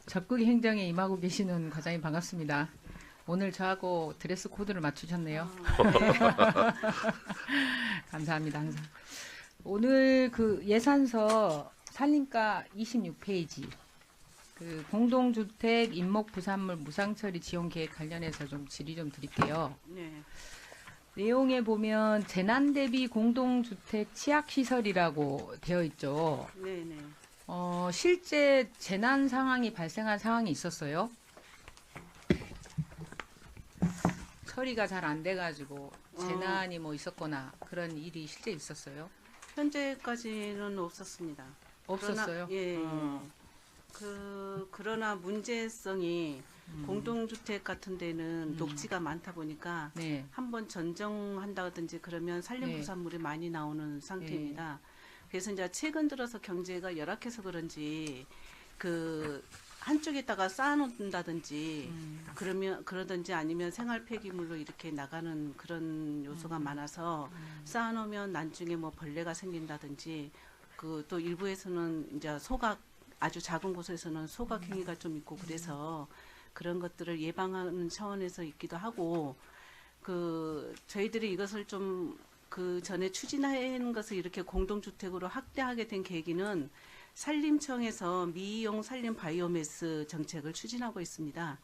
적극 행정에 임하고 계시는 과장님 반갑습니다. 오늘 저하고 드레스 코드를 맞추셨네요. 감사합니다, 항상. 오늘 그 예산서 살림가 26페이지 그 공동주택 임목 부산물 무상처리 지원 계획 관련해서 좀 질의 좀 드릴게요. 네. 내용에 보면 재난 대비 공동주택 취약시설이라고 되어 있죠. 네네. 실제 재난 상황이 발생한 상황이 있었어요? 처리가 잘 안 돼가지고 재난이 뭐 있었거나 그런 일이 실제 있었어요? 현재까지는 없었습니다. 없었어요? 그러나, 예. 그러나 문제성이 공동주택 같은 데는 녹지가 많다 보니까 네. 한번 전정한다든지 그러면 산림부산물이 많이 나오는 상태입니다. 그래서 이제 최근 들어서 경제가 열악해서 그런지 그 한쪽에다가 쌓아놓는다든지 그러든지 아니면 생활 폐기물로 이렇게 나가는 그런 요소가 많아서 쌓아놓으면 나중에 뭐 벌레가 생긴다든지 그 또 일부에서는 이제 소각 아주 작은 곳에서는 소각 행위가 좀 있고 그래서 그런 것들을 예방하는 차원에서 있기도 하고 그 저희들이 이것을 좀 그 전에 추진하는 것을 이렇게 공동주택으로 확대하게 된 계기는 산림청에서 미용 산림 바이오매스 정책을 추진하고 있습니다.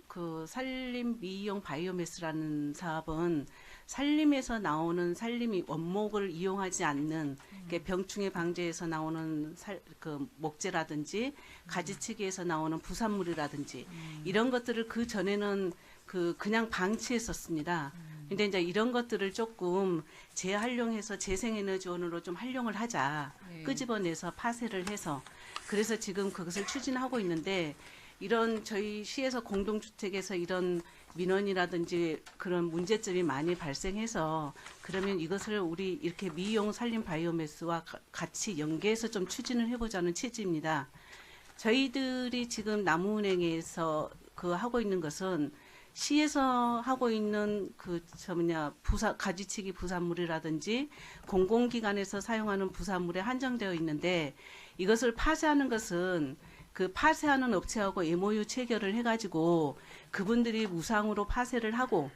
그 산림 미용 바이오매스라는 사업은 산림에서 나오는 산림이 원목을 이용하지 않는 병충해 방제에서 나오는 그 목재라든지 가지치기에서 나오는 부산물이라든지 이런 것들을 그 전에는 그냥 방치했었습니다. 근데 이제 이런 것들을 조금 재활용해서 재생에너지원으로 좀 활용을 하자. 끄집어내서 파쇄를 해서. 그래서 지금 그것을 추진하고 있는데 이런 저희 시에서 공동주택에서 이런 민원이라든지 그런 문제점이 많이 발생해서 그러면 이것을 우리 이렇게 미용 산림 바이오매스와 같이 연계해서 좀 추진을 해보자는 취지입니다. 저희들이 지금 나무은행에서 하고 있는 것은 시에서 하고 있는 가지치기 부산물이라든지 공공기관에서 사용하는 부산물에 한정되어 있는데 이것을 파쇄하는 것은 그 파쇄하는 업체하고 MOU 체결을 해가지고 그분들이 무상으로 파쇄를 하고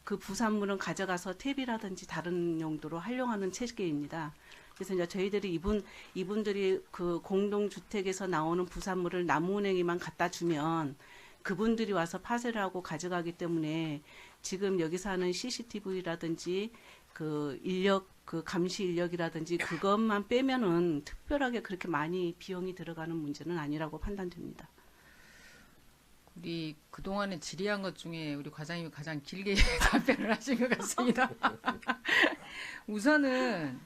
그 부산물은 가져가서 퇴비라든지 다른 용도로 활용하는 체계입니다. 그래서 이제 저희들이 이분들이 그 공동주택에서 나오는 부산물을 나무은행에만 갖다 주면 그분들이 와서 파쇄를 하고 가져가기 때문에 지금 여기서 하는 CCTV라든지 그 인력, 그 감시 인력이라든지 그것만 빼면은 특별하게 그렇게 많이 비용이 들어가는 문제는 아니라고 판단됩니다. 우리 그동안에 질의한 것 중에 우리 과장님이 가장 길게 답변을 하신 것 같습니다. 우선은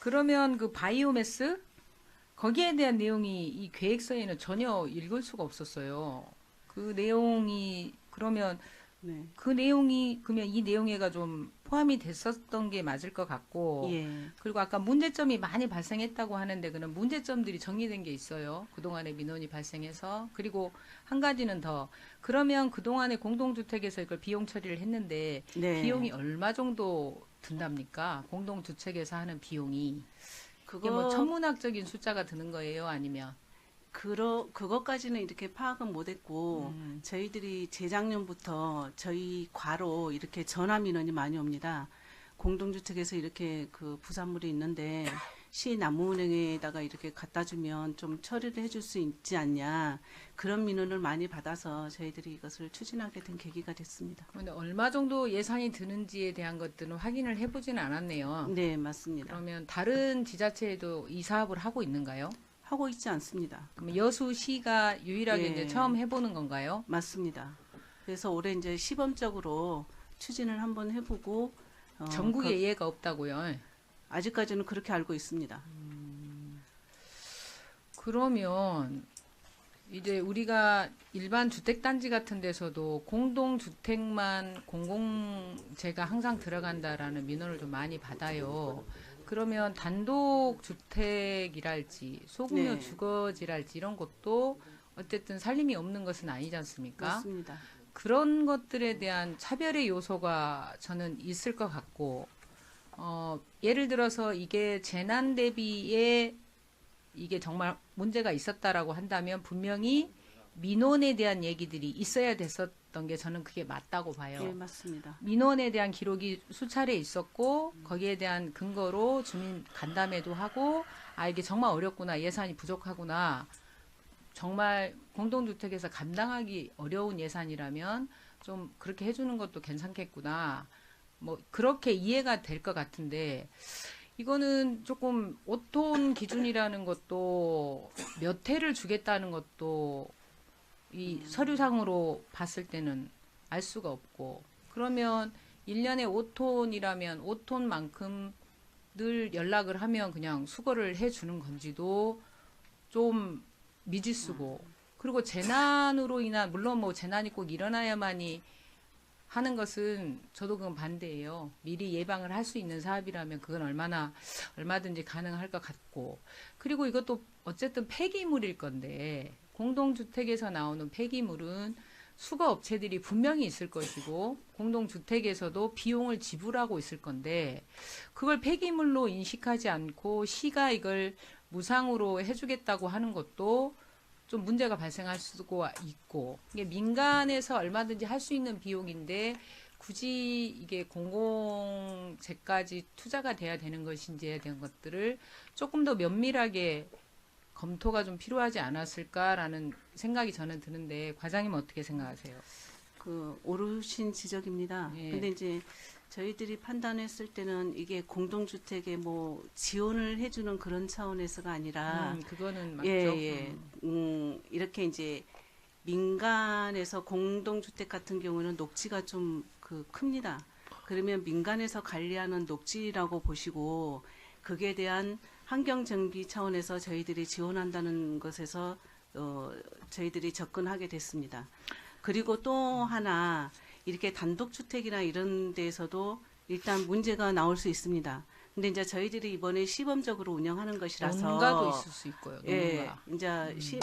그러면 그 바이오매스 거기에 대한 내용이 이 계획서에는 전혀 읽을 수가 없었어요. 그 내용이 그러면 네. 그 내용이 그러면 이 내용에가 좀 포함이 됐었던 게 맞을 것 같고 예. 그리고 아까 문제점이 많이 발생했다고 하는데 그런 문제점들이 정리된 게 있어요. 그동안에 민원이 발생해서 그리고 한 가지는 더 그러면 그동안에 공동주택에서 이걸 비용 처리를 했는데 네. 비용이 얼마 정도 든답니까? 공동주택에서 하는 비용이 그게 뭐 천문학적인 숫자가 드는 거예요? 아니면 그것까지는 이렇게 파악은 못했고 저희들이 재작년부터 저희 과로 이렇게 전화 민원이 많이 옵니다. 공동주택에서 이렇게 그 부산물이 있는데 시 나무은행에다가 이렇게 갖다 주면 좀 처리를 해줄 수 있지 않냐 그런 민원을 많이 받아서 저희들이 이것을 추진하게 된 계기가 됐습니다. 그런데 얼마 정도 예산이 드는지에 대한 것들은 확인을 해보지는 않았네요. 네, 맞습니다. 그러면 다른 지자체에도 이 사업을 하고 있는가요? 하고 있지 않습니다. 그럼 여수시가 유일하게 예. 이제 처음 해보는 건가요? 맞습니다. 그래서 올해 이제 시범적으로 추진을 한번 해보고 전국에 예가 없다고요. 아직까지는 그렇게 알고 있습니다. 그러면 이제 우리가 일반 주택단지 같은 데서도 공동주택만 공공재가 항상 들어간다라는 민원을 좀 많이 받아요. 그러면 단독주택이랄지 소규모 네. 주거지랄지 이런 것도 어쨌든 살림이 없는 것은 아니지 않습니까? 맞습니다. 그런 것들에 대한 차별의 요소가 저는 있을 것 같고 예를 들어서 이게 재난 대비에 이게 정말 문제가 있었다라고 한다면 분명히 민원에 대한 얘기들이 있어야 됐었던 게 저는 그게 맞다고 봐요. 네, 맞습니다. 민원에 대한 기록이 수차례 있었고 거기에 대한 근거로 주민 간담회도 하고 아 이게 정말 어렵구나 예산이 부족하구나 정말 공동주택에서 감당하기 어려운 예산이라면 좀 그렇게 해주는 것도 괜찮겠구나 뭐 그렇게 이해가 될 것 같은데 이거는 조금 5톤 기준이라는 것도 몇 회를 주겠다는 것도 이 서류상으로 봤을 때는 알 수가 없고 그러면 1년에 5톤이라면 5톤만큼 늘 연락을 하면 그냥 수거를 해주는 건지도 좀 미지수고 그리고 재난으로 인한 물론 뭐 재난이 꼭 일어나야만이 하는 것은 저도 그건 반대예요. 미리 예방을 할 수 있는 사업이라면 그건 얼마든지 가능할 것 같고 그리고 이것도 어쨌든 폐기물일 건데 공동주택에서 나오는 폐기물은 수거 업체들이 분명히 있을 것이고 공동주택에서도 비용을 지불하고 있을 건데 그걸 폐기물로 인식하지 않고 시가 이걸 무상으로 해주겠다고 하는 것도 좀 문제가 발생할 수가 있고 이게 민간에서 얼마든지 할 수 있는 비용인데 굳이 이게 공공재까지 투자가 돼야 되는 것인지에 대한 것들을 조금 더 면밀하게 검토가 좀 필요하지 않았을까라는 생각이 저는 드는데 과장님은 어떻게 생각하세요? 그 옳으신 지적입니다. 예. 근데 이제 저희들이 판단했을 때는 이게 공동주택에 뭐 지원을 해주는 그런 차원에서가 아니라 그거는 맞죠. 예. 이렇게 이제 민간에서 공동주택 같은 경우는 녹지가 좀 큽니다. 그러면 민간에서 관리하는 녹지라고 보시고 그게 대한 환경 정비 차원에서 저희들이 지원한다는 것에서 저희들이 접근하게 됐습니다. 그리고 또 하나 이렇게 단독주택이나 이런 데에서도 일단 문제가 나올 수 있습니다. 근데 이제 저희들이 이번에 시범적으로 운영하는 것이라서 농가도 있을 수 있고요. 예, 농가. 이제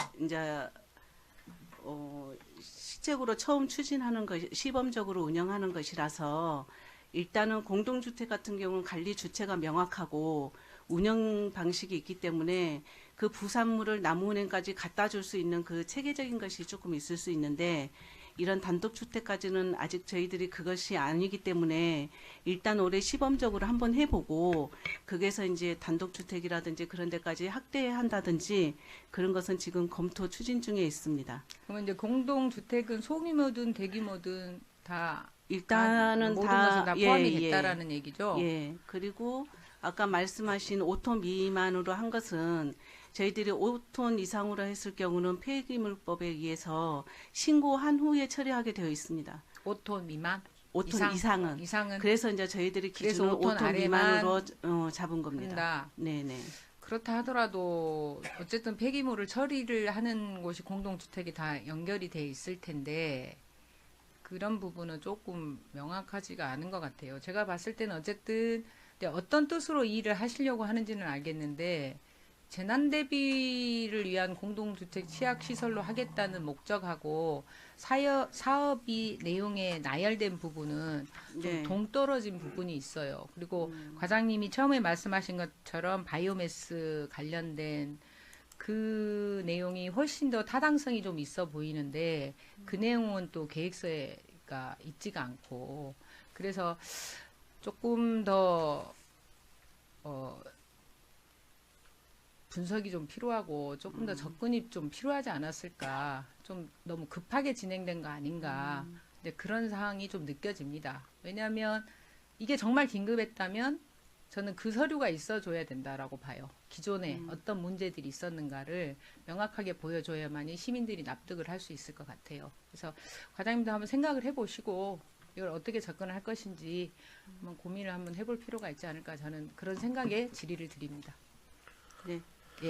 실제로 처음 추진하는 것, 시범적으로 운영하는 것이라서 일단은 공동주택 같은 경우는 관리 주체가 명확하고 운영 방식이 있기 때문에 그 부산물을 나무은행까지 갖다 줄 수 있는 그 체계적인 것이 조금 있을 수 있는데 이런 단독주택까지는 아직 저희들이 그것이 아니기 때문에 일단 올해 시범적으로 한번 해보고 거기에서 이제 단독주택이라든지 그런 데까지 확대한다든지 그런 것은 지금 검토 추진 중에 있습니다. 그러면 이제 공동주택은 소규모든 대규모든 다 일단은 모든 다 것은 다 포함이 됐다라는 얘기죠. 예. 그리고 아까 말씀하신 5톤 미만으로 한 것은 저희들이 5톤 이상으로 했을 경우는 폐기물법에 의해서 신고한 후에 처리하게 되어 있습니다. 5톤 미만? 5톤 이상은. 이상은 그래서 이제 저희들이 그래서 기준을 5톤 5톤 미만으로 잡은 겁니다. 한다. 네네. 그렇다 하더라도 어쨌든 폐기물을 처리를 하는 곳이 공동주택이 다 연결이 돼 있을 텐데 그런 부분은 조금 명확하지가 않은 것 같아요. 제가 봤을 때는 어쨌든 어떤 뜻으로 이 일을 하시려고 하는지는 알겠는데 재난 대비를 위한 공동주택 취약시설로 하겠다는 목적하고 사업이 내용에 나열된 부분은 좀 네. 동떨어진 부분이 있어요. 그리고 과장님이 처음에 말씀하신 것처럼 바이오매스 관련된 그 내용이 훨씬 더 타당성이 좀 있어 보이는데 그 내용은 또 계획서가 있지가 않고 그래서 조금 더 분석이 좀 필요하고 조금 더 접근이 좀 필요하지 않았을까. 좀 너무 급하게 진행된 거 아닌가. 근데 그런 상황이 좀 느껴집니다. 왜냐하면 이게 정말 긴급했다면 저는 그 서류가 있어줘야 된다라고 봐요. 기존에 어떤 문제들이 있었는가를 명확하게 보여줘야만이 시민들이 납득을 할 수 있을 것 같아요. 그래서 과장님도 한번 생각을 해보시고 이걸 어떻게 접근을 할 것인지 한번 고민을 한번 해볼 필요가 있지 않을까 저는 그런 생각에 질의를 드립니다. 네.